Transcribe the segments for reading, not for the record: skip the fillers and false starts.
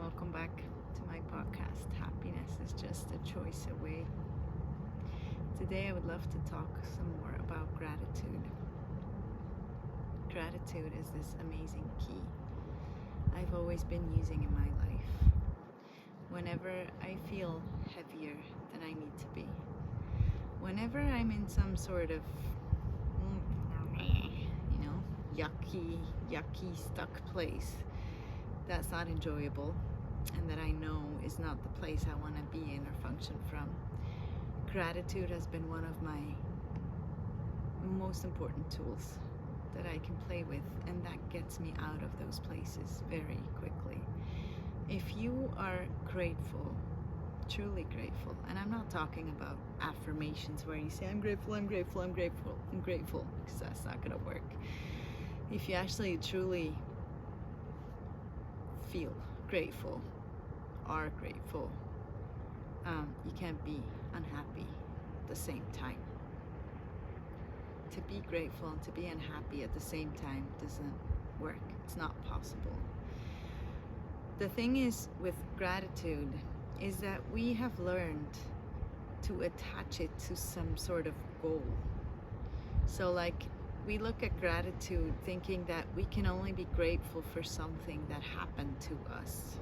welcome back to my podcast. Happiness is just a choice away. Today I would love to talk some more about gratitude. Gratitude is this amazing key I've always been using in my life. Whenever I feel heavier than I need to be, whenever I'm in some sort of yucky stuck place that's not enjoyable and that I know is not the place I want to be in or function from, gratitude has been one of my most important tools that I can play with, and that gets me out of those places very quickly. If you are grateful, truly grateful, and I'm not talking about affirmations where you say I'm grateful, because that's not gonna work. If you actually truly feel grateful, are grateful, you can't be unhappy at the same time. To be grateful and to be unhappy at the same time doesn't work. It's not possible. The thing is with gratitude is that we have learned to attach it to some sort of goal. So like we look at gratitude thinking that we can only be grateful for something that happened to us.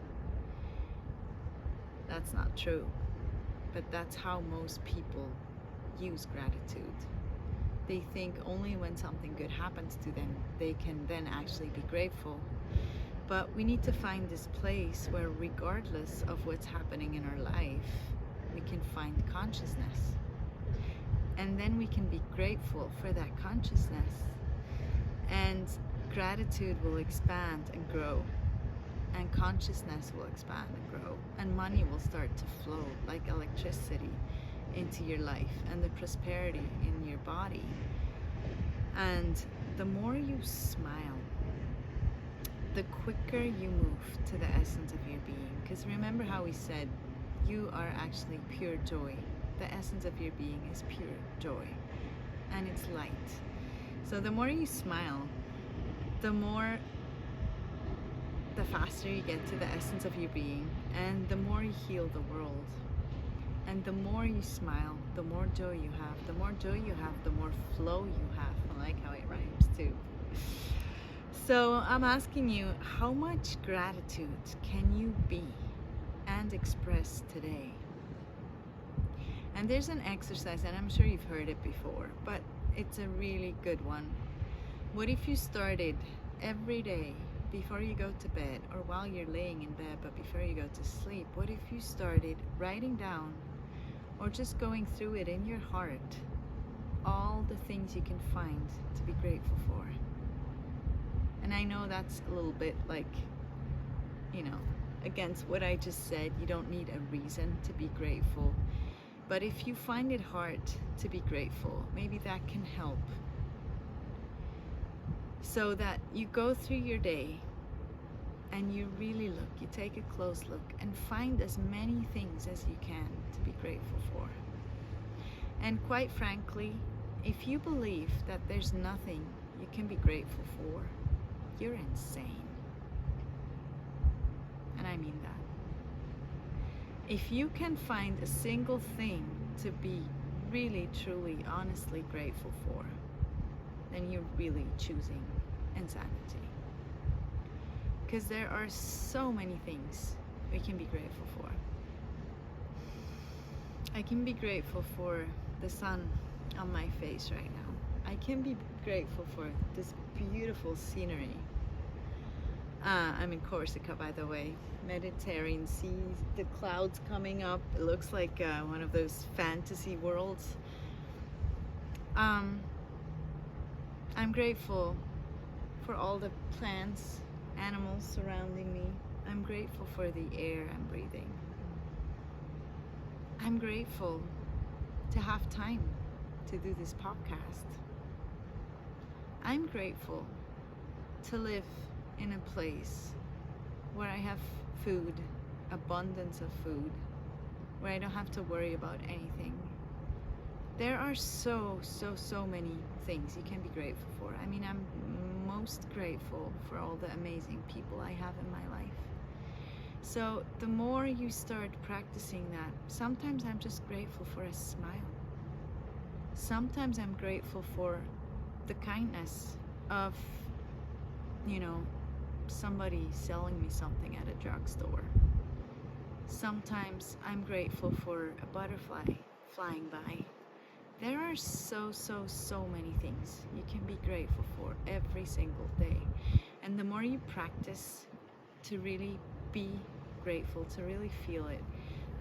That's not true, but that's how most people use gratitude. They think only when something good happens to them, they can then actually be grateful. But we need to find this place where regardless of what's happening in our life, we can find consciousness. And then we can be grateful for that consciousness. And gratitude will expand and grow. And consciousness will expand and grow. And money will start to flow like electricity into your life and the prosperity in your body. And the more you smile, the quicker you move to the essence of your being. Because remember how we said you are actually pure joy. The essence of your being is pure joy, and it's light. So the more you smile, the faster you get to the essence of your being, and the more you heal the world. And the more you smile, the more joy you have. The more joy you have, the more flow you have. I like how it rhymes too. So I'm asking you, how much gratitude can you be and express today? And there's an exercise, and I'm sure you've heard it before, but it's a really good one. What if you started every day before you go to bed, or while you're laying in bed but before you go to sleep, what if you started writing down or just going through it in your heart all the things you can find to be grateful for? And I know that's a little bit like, against what I just said. You don't need a reason to be grateful. But if you find it hard to be grateful, maybe that can help. So that you go through your day and you really look, you take a close look and find as many things as you can to be grateful for. And quite frankly, if you believe that there's nothing you can be grateful for, you're insane. And I mean that. If you can find a single thing to be really, truly, honestly grateful for, then you're really choosing insanity. Because there are so many things we can be grateful for. I can be grateful for the sun on my face right now. I can be grateful for this beautiful scenery. I'm in Corsica, by the way. Mediterranean seas, the clouds coming up. It looks like one of those fantasy worlds. I'm grateful for all the plants, animals surrounding me. I'm grateful for the air I'm breathing. I'm grateful to have time to do this podcast. I'm grateful to live in a place where I have food, abundance of food, where I don't have to worry about anything. There are so many things you can be grateful for. I mean, I'm most grateful for all the amazing people I have in my life. So the more you start practicing that, sometimes I'm just grateful for a smile. Sometimes I'm grateful for the kindness of, somebody selling me something at a drugstore. Sometimes I'm grateful for a butterfly flying by. There are so many things you can be grateful for every single day. And the more you practice to really be grateful, to really feel it,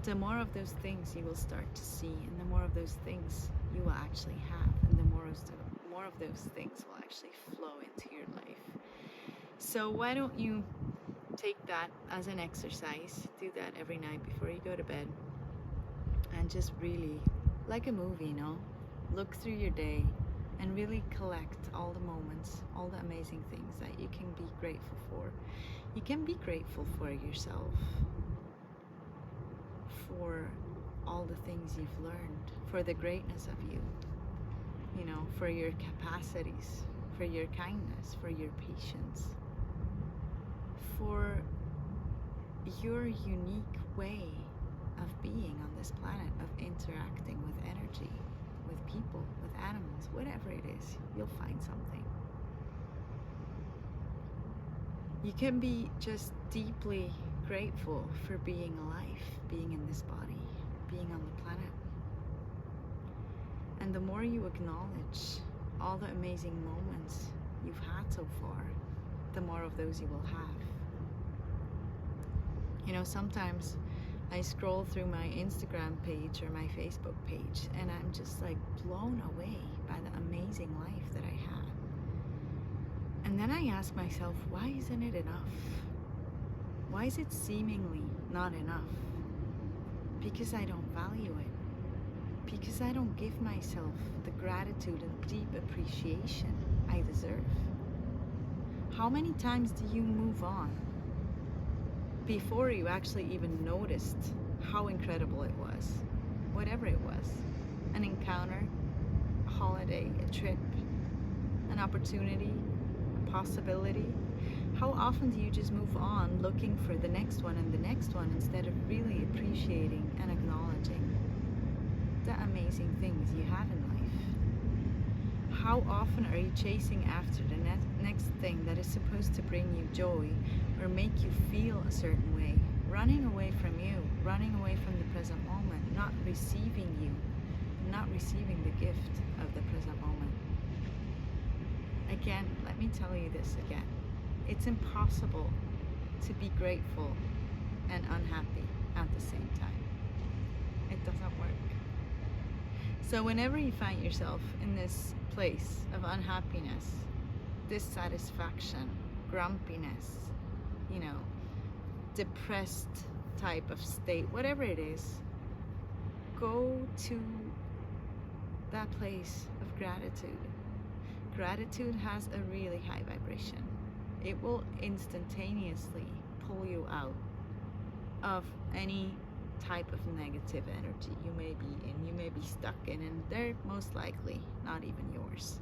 the more of those things you will start to see, and the more of those things you will actually have, and the more of those things will actually flow into your life. So why don't you take that as an exercise, do that every night before you go to bed, and just really, like a movie, look through your day and really collect all the moments, all the amazing things that you can be grateful for. You can be grateful for yourself, for all the things you've learned, for the greatness of you, for your capacities, for your kindness, for your patience, for your unique way of being on this planet, of interacting with energy, with people, with animals, whatever it is, you'll find something. You can be just deeply grateful for being alive, being in this body, being on the planet. And the more you acknowledge all the amazing moments you've had so far, the more of those you will have. Sometimes I scroll through my Instagram page or my Facebook page, and I'm just like blown away by the amazing life that I have. And then I ask myself, why isn't it enough? Why is it seemingly not enough? Because I don't value it. Because I don't give myself the gratitude and deep appreciation I deserve. How many times do you move on before you actually even noticed how incredible it was? Whatever it was. An encounter, a holiday, a trip, an opportunity, a possibility. How often do you just move on looking for the next one and the next one instead of really appreciating and acknowledging the amazing things you have in life? How often are you chasing after the next thing that is supposed to bring you joy or make you feel a certain way, running away from you, running away from the present moment, not receiving you, not receiving the gift of the present moment? Again, let me tell you this again. It's impossible to be grateful and unhappy at the same time. It doesn't work. So whenever you find yourself in this place of unhappiness, dissatisfaction, grumpiness, depressed type of state, whatever it is, go to that place of gratitude. Gratitude has a really high vibration. It will instantaneously pull you out of any type of negative energy you may be in, you may be stuck in, and they're most likely not even yours.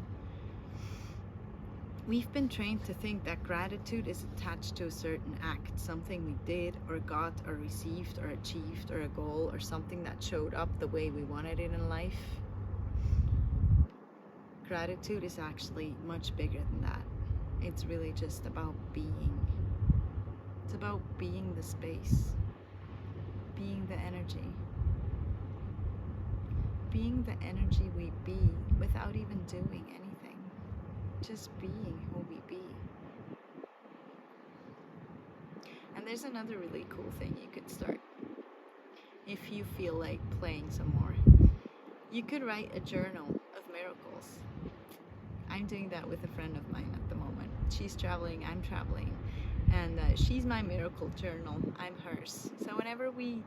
We've been trained to think that gratitude is attached to a certain act, something we did or got or received or achieved, or a goal or something that showed up the way we wanted it in life. Gratitude is actually much bigger than that. It's really just about being. It's about being the space, being the energy. Being the energy we be without even doing anything. Just being who we be. And there's another really cool thing you could start. If you feel like playing some more, you could write a journal of miracles. I'm doing that with a friend of mine at the moment. She's traveling, I'm traveling, and she's my miracle journal, I'm hers. So whenever we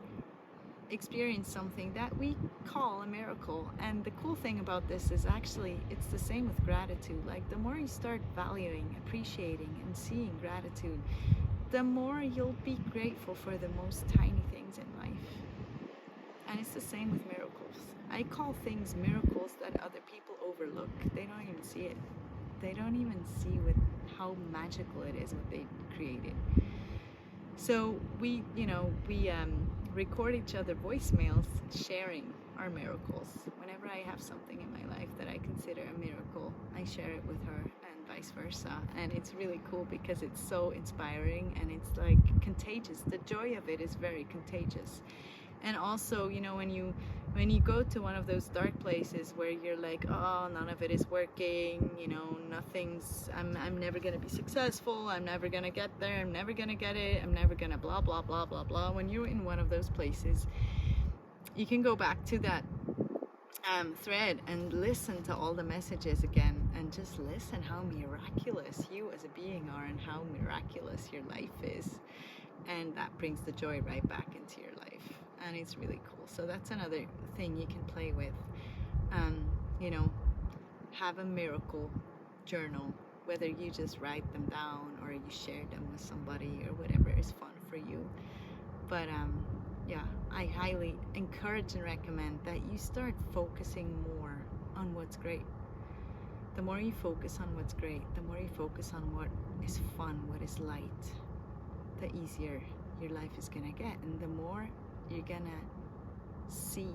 experience something that we call a miracle, and the cool thing about this is actually it's the same with gratitude. Like, the more you start valuing, appreciating, and seeing gratitude, the more you'll be grateful for the most tiny things in life. And it's the same with miracles. I call things miracles that other people overlook. They don't even see it. They don't even see how magical it is what they created. So we record each other voicemails sharing our miracles. Whenever I have something in my life that I consider a miracle, I share it with her and vice versa. And it's really cool because it's so inspiring and it's like contagious. The joy of it is very contagious. And also, when you go to one of those dark places where you're like, oh, none of it is working, I'm never gonna be successful, I'm never gonna get there, I'm never gonna get it, I'm never gonna blah blah blah blah blah. When you're in one of those places, you can go back to that thread and listen to all the messages again, and just listen how miraculous you as a being are and how miraculous your life is. And that brings the joy right back into your life, and it's really cool. So that's another thing you can play with. Have a miracle journal, whether you just write them down or you share them with somebody or whatever is fun for you. But I highly encourage and recommend that you start focusing more on what's great. The more you focus on what's great, the more you focus on what is fun, what is light, the easier your life is gonna get, and the more you're gonna see,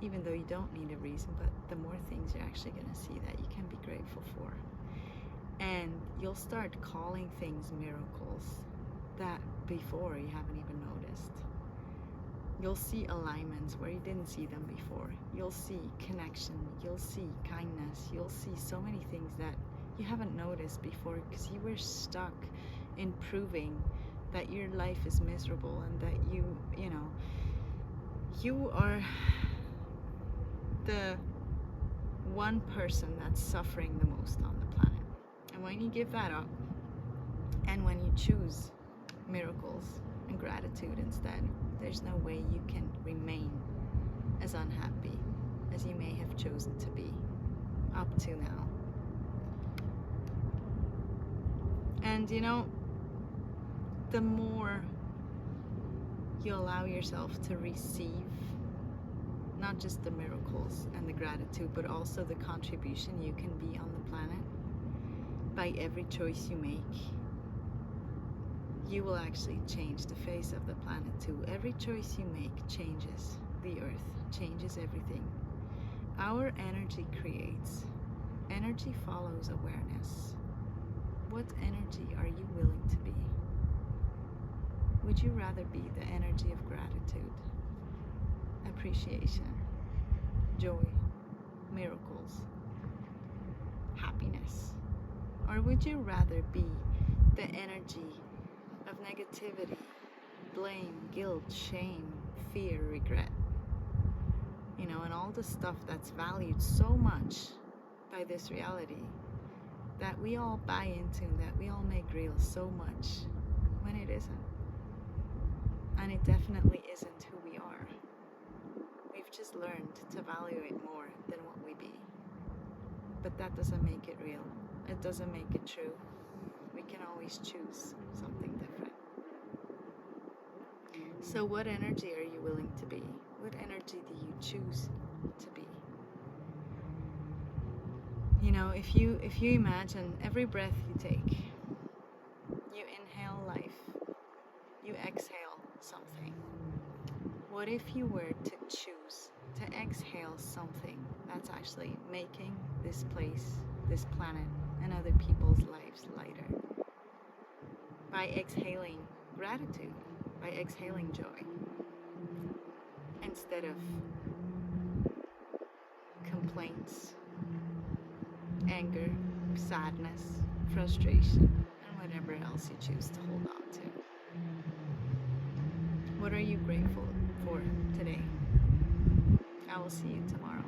even though you don't need a reason, but the more things you're actually gonna see that you can be grateful for. And you'll start calling things miracles that before you haven't even noticed. You'll see alignments where you didn't see them before. You'll see connection, you'll see kindness, you'll see so many things that you haven't noticed before because you were stuck in proving that your life is miserable and that you are the one person that's suffering the most on the planet. And when you give that up, and when you choose miracles and gratitude instead, there's no way you can remain as unhappy as you may have chosen to be up to now. And the more you allow yourself to receive not just the miracles and the gratitude, but also the contribution you can be on the planet by every choice you make, you will actually change the face of the planet too. Every choice you make changes the earth, changes everything. Our energy creates. Energy follows awareness. What energy are you willing to be? Would you rather be the energy of gratitude, appreciation, joy, miracles, happiness? Or would you rather be the energy of negativity, blame, guilt, shame, fear, regret? And all the stuff that's valued so much by this reality that we all buy into, that we all make real so much when it isn't. And it definitely isn't who we are. We've just learned to value it more than what we be. But that doesn't make it real. It doesn't make it true. We can always choose something different. So what energy are you willing to be? What energy do you choose to be? If you imagine every breath you take, you inhale life, you exhale something. What if you were to choose to exhale something that's actually making this place, this planet, and other people's lives lighter? By exhaling gratitude, by exhaling joy, instead of complaints, anger, sadness, frustration, and whatever else you choose to hold on to. What are you grateful for today? I will see you tomorrow.